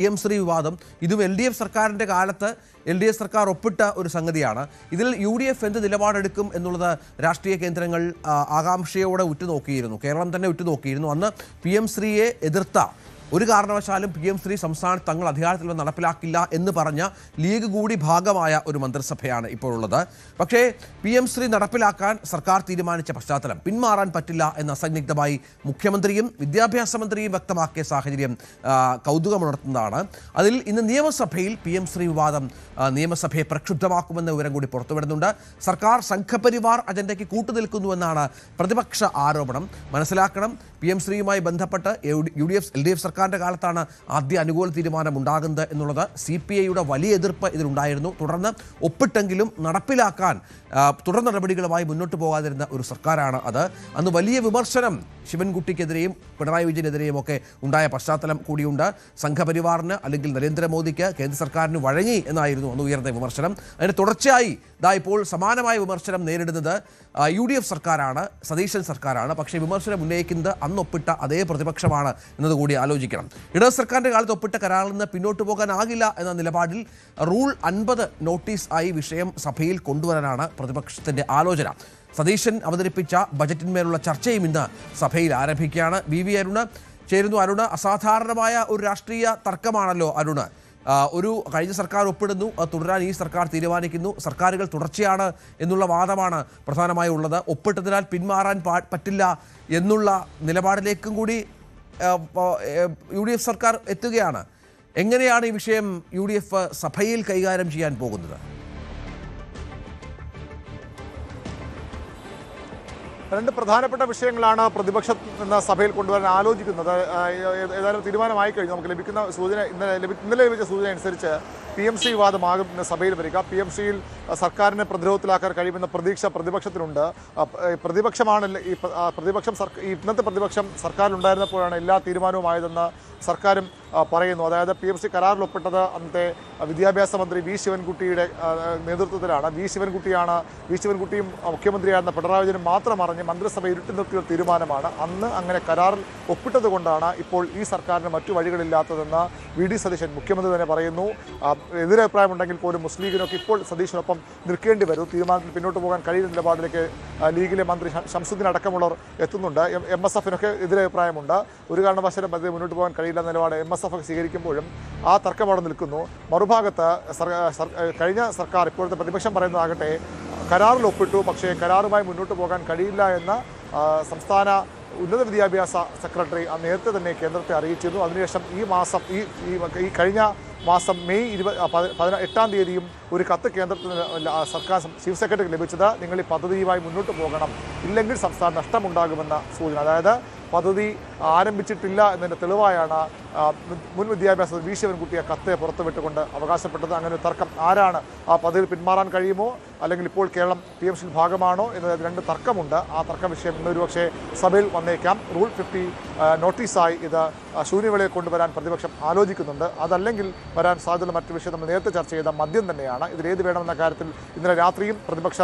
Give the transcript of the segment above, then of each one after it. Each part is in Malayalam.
PM ശ്രീ വിവാദം ഇതും LDF സർക്കാരിൻ്റെ കാലത്ത് LDF സർക്കാർ ഒപ്പിട്ട ഒരു സംഗതിയാണ്. ഇതിൽ UDF എന്ത് നിലപാടെടുക്കും എന്നുള്ളത് രാഷ്ട്രീയ കേന്ദ്രങ്ങൾ ആകാംക്ഷയോടെ ഉറ്റുനോക്കിയിരുന്നു. കേരളം തന്നെ ഉറ്റുനോക്കിയിരുന്നു. അന്ന് PM ശ്രീയെ എതിർത്ത ഒരു കാരണവശാലും PM ശ്രീ സംസ്ഥാനത്ത് തങ്ങൾ അധികാരത്തിൽ വന്ന് നടപ്പിലാക്കില്ല എന്ന് പറഞ്ഞ ലീഗ് കൂടി ഭാഗമായ ഒരു മന്ത്രിസഭയാണ് ഇപ്പോഴുള്ളത്. പക്ഷേ PM ശ്രീ നടപ്പിലാക്കാൻ സർക്കാർ തീരുമാനിച്ച പശ്ചാത്തലം പിന്മാറാൻ പറ്റില്ല എന്ന് അസന്നിഗ്ധമായി മുഖ്യമന്ത്രിയും വിദ്യാഭ്യാസ മന്ത്രിയും വ്യക്തമാക്കിയ സാഹചര്യം കൗതുകമുണർത്തുന്നതാണ്. അതിൽ ഇന്ന് നിയമസഭയിൽ PM ശ്രീ വിവാദം നിയമസഭയെ പ്രക്ഷുബ്ധമാക്കുമെന്ന വിവരം കൂടി പുറത്തുവിടുന്നുണ്ട്. സർക്കാർ സംഘപരിവാർ അജണ്ടയ്ക്ക് കൂട്ടുനിൽക്കുന്നുവെന്നാണ് പ്രതിപക്ഷ ആരോപണം. മനസ്സിലാക്കണം, PM ശ്രീയുമായി ബന്ധപ്പെട്ട് LDF സർക്കാരിൻ്റെ കാലത്താണ് ആദ്യ അനുകൂല തീരുമാനം ഉണ്ടാകുന്നത് എന്നുള്ളത്. CPIയുടെ വലിയ എതിർപ്പ് ഇതിലുണ്ടായിരുന്നു. തുടർന്ന് ഒപ്പിട്ടെങ്കിലും നടപ്പിലാക്കാൻ തുടർ നടപടികളുമായി മുന്നോട്ട് പോകാതിരുന്ന ഒരു സർക്കാരാണ് അത്. അന്ന് വലിയ വിമർശനം ശിവൻകുട്ടിക്കെതിരെയും പിണറായി വിജയനെതിരെയും ഒക്കെ ഉണ്ടായ പശ്ചാത്തലം കൂടിയുണ്ട്. സംഘപരിവാറിന് അല്ലെങ്കിൽ നരേന്ദ്രമോദിക്ക് കേന്ദ്ര സർക്കാരിന് വഴങ്ങി എന്നായിരുന്നു അന്ന് ഉയർന്ന വിമർശനം. അതിന് തുടർച്ചയായി ഇപ്പോൾ സമാനമായ വിമർശനം നേരിടുന്നത് UDF സർക്കാരാണ്, സതീശൻ സർക്കാരാണ്. പക്ഷേ വിമർശനം ഉന്നയിക്കുന്നത് അന്നൊപ്പിട്ട അതേ പ്രതിപക്ഷമാണ് എന്നതുകൂടി ആലോചിക്കണം. ഇടത് സർക്കാരിൻ്റെ കാലത്ത് ഒപ്പിട്ട കരാറിൽ നിന്ന് പിന്നോട്ട് പോകാനാകില്ല എന്ന നിലപാടിൽ റൂൾ 50 നോട്ടീസ് ആയി വിഷയം സഭയിൽ കൊണ്ടുവരാനാണ് പ്രതിപക്ഷത്തിൻ്റെ ആലോചന. സതീശൻ അവതരിപ്പിച്ച ബജറ്റിന്മേലുള്ള ചർച്ചയും ഇന്ന് സഭയിൽ ആരംഭിക്കുകയാണ്. BV അരുണ് ചേരുന്നു. അരുണ്, അസാധാരണമായ ഒരു രാഷ്ട്രീയ തർക്കമാണല്ലോ അരുണ്. ഒരു കഴിഞ്ഞ സർക്കാർ ഒപ്പിടുന്നു, തുടരാൻ ഈ സർക്കാർ തീരുമാനിക്കുന്നു. സർക്കാരുകൾ തുടർച്ചയാണ് എന്നുള്ള വാദമാണ് പ്രധാനമായി ഉള്ളത്. ഒപ്പിട്ടതിനാൽ പിന്മാറാൻ പറ്റില്ല എന്നുള്ള നിലപാടിലേക്കും കൂടി UDF സർക്കാർ എത്തുകയാണ്. എങ്ങനെയാണ് ഈ വിഷയം UDF സഭയിൽ കൈകാര്യം ചെയ്യാൻ പോകുന്നത്? രണ്ട് പ്രധാനപ്പെട്ട വിഷയങ്ങളാണ് പ്രതിപക്ഷം എന്ന സഭയിൽ കൊണ്ടുവരാൻ ആലോചിക്കുന്നത്. ഏതായാലും തീരുമാനമായി കഴിഞ്ഞു. നമുക്ക് ലഭിക്കുന്ന സൂചന ഇന്നലെ ലഭിച്ച സൂചന അനുസരിച്ച് PM ശ്രീ വിവാദമാകും ഇന്ന് സഭയിൽ വരിക. PM ശ്രീയിൽ സർക്കാരിനെ പ്രതിരോധത്തിലാക്കാൻ കഴിയുമെന്ന പ്രതീക്ഷ പ്രതിപക്ഷത്തിനുണ്ട്. പ്രതിപക്ഷമാണ് ഇന്നത്തെ പ്രതിപക്ഷം സർക്കാരിലുണ്ടായിരുന്നപ്പോഴാണ് എല്ലാ തീരുമാനവുമായതെന്ന് സർക്കാരും പറയുന്നു. അതായത് PM ശ്രീ കരാറിൽ ഒപ്പിട്ടത് അന്നത്തെ വിദ്യാഭ്യാസ മന്ത്രി V ശിവൻകുട്ടിയുടെ നേതൃത്വത്തിലാണ്. V ശിവൻകുട്ടിയും മുഖ്യമന്ത്രിയായിരുന്ന പിണറായി വിജയനും മാത്രം അറിഞ്ഞ് മന്ത്രിസഭ ഇരുട്ടി നിർത്തിയ തീരുമാനമാണ്. അന്ന് അങ്ങനെ കരാറിൽ ഒപ്പിട്ടത് കൊണ്ടാണ് ഇപ്പോൾ ഈ സർക്കാരിന് മറ്റു വഴികളില്ലാത്തതെന്ന് VD സതീശൻ മുഖ്യമന്ത്രി തന്നെ പറയുന്നു. എതിരഭിപ്രായമുണ്ടെങ്കിൽ പോലും മുസ്ലിം ലീഗിനൊക്കെ ഇപ്പോൾ സതീശനൊപ്പം നിൽക്കേണ്ടി വരും. തീരുമാനത്തിൽ പിന്നോട്ട് പോകാൻ കഴിയുന്ന നിലപാടിലേക്ക് ലീഗിലെ മന്ത്രി ശംസുദ്ദീൻ അടക്കമുള്ളവർ എത്തുന്നുണ്ട്. MSFനൊക്കെ എതിരഭിപ്രായമുണ്ട്. ഒരു കാരണവശാലും അത് മുന്നോട്ട് പോകാൻ കഴിയില്ല നിലപാട് MSF സ്വീകരിക്കുമ്പോഴും ആ തർക്കം അവിടെ നിൽക്കുന്നു. മറുഭാഗത്ത് കഴിഞ്ഞ സർക്കാർ, ഇപ്പോഴത്തെ പ്രതിപക്ഷം പറയുന്നതാകട്ടെ, കരാറിൽ ഒപ്പിട്ടു, പക്ഷേ കരാറുമായി മുന്നോട്ട് പോകാൻ കഴിയില്ല എന്ന് സംസ്ഥാന ഉന്നത വിദ്യാഭ്യാസ സെക്രട്ടറി നേരത്തെ തന്നെ കേന്ദ്രത്തെ അറിയിച്ചിരുന്നു. അതിനുശേഷം ഈ കഴിഞ്ഞ മാസം മെയ് 18-ാം തീയതിയും ഒരു കത്ത് കേന്ദ്രത്തിന് സർക്കാർ ചീഫ് സെക്രട്ടറിക്ക് ലഭിച്ചത്, നിങ്ങൾ ഈ പദ്ധതിയുമായി മുന്നോട്ട് പോകണം, ഇല്ലെങ്കിൽ സംസ്ഥാനം നഷ്ടമുണ്ടാകുമെന്ന സൂചന. അതായത് പദ്ധതി ആരംഭിച്ചിട്ടില്ല എന്നതിൻ്റെ തെളിവായാണ് മുൻ വിദ്യാഭ്യാസ V ശിവൻകുട്ടിയെ കത്ത് പുറത്തുവിട്ടുകൊണ്ട് അവകാശപ്പെട്ടത്. അങ്ങനെ ഒരു തർക്കം, ആരാണ് ആ പദ്ധതിയിൽ പിന്മാറാൻ കഴിയുമോ അല്ലെങ്കിൽ ഇപ്പോൾ കേരളം PM ശ്രീ ഭാഗമാണോ എന്നത് രണ്ട് തർക്കമുണ്ട്. ആ തർക്ക വിഷയം ഇന്നൊരു പക്ഷേ സഭയിൽ വന്നേക്കാം. റൂൾ 50 നോട്ടീസായി ഇത് ശൂന്യവേളയിൽ കൊണ്ടുവരാൻ പ്രതിപക്ഷം ആലോചിക്കുന്നുണ്ട്. അതല്ലെങ്കിൽ വരാൻ സാധ്യതയുള്ള മറ്റു വിഷയം നമ്മൾ നേരത്തെ ചർച്ച ചെയ്ത മദ്യം തന്നെയാണ്. ഇതിലേത് വേണമെന്ന കാര്യത്തിൽ ഇന്നലെ രാത്രിയും പ്രതിപക്ഷ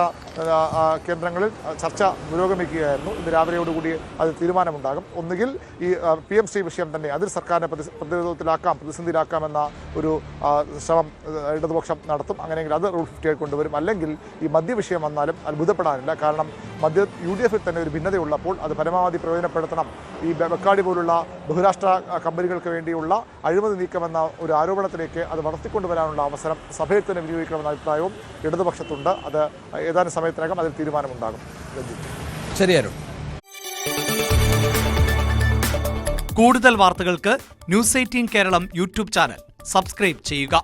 കേന്ദ്രങ്ങളിൽ ചർച്ച പുരോഗമിക്കുകയായിരുന്നു. ഇന്ന് രാവിലെയോടുകൂടി അത് തീരുമാനമുണ്ടാകും. ഒന്നുകിൽ ഈ PM ശ്രീ വിഷയം തന്നെ അതിൽ സർക്കാരിനെ പ്രതിസന്ധിയിലാക്കാമെന്ന ഒരു ശ്രമം ഇടതുപക്ഷം നടത്തും. അങ്ങനെയെങ്കിൽ അത് റൂൾ 50 കൊണ്ടുവരും. അല്ലെങ്കിൽ ഈ മദ്യ വിഷയം വന്നാലും അത്ഭുതപ്പെടാനില്ല. കാരണം UDFിൽ തന്നെ ഒരു ഭിന്നതയുള്ളപ്പോൾ അത് പരമാവധി പ്രയോജനപ്പെടുത്തണം. ഈ ബെക്കാടി പോലുള്ള ബഹുരാഷ്ട്ര കമ്പനികൾക്ക് വേണ്ടിയുള്ള അഴിമതി നീക്കമെന്ന ഒരു ആരോപണത്തിലേക്ക് അത് വളർത്തിക്കൊണ്ടുവരാനുള്ള അവസരം സഭയിൽ തന്നെ വിനിയോഗിക്കണമെന്ന അഭിപ്രായവും ഇടതുപക്ഷത്തുണ്ട്. അത് ഏതാനും സമയത്തിനകം അതിൽ തീരുമാനമുണ്ടാകും. ശരിയായിരുന്നു. കൂടുതൽ വാർത്തകൾക്ക് News 18 Keralam YouTube channel subscribe ചെയ്യുക.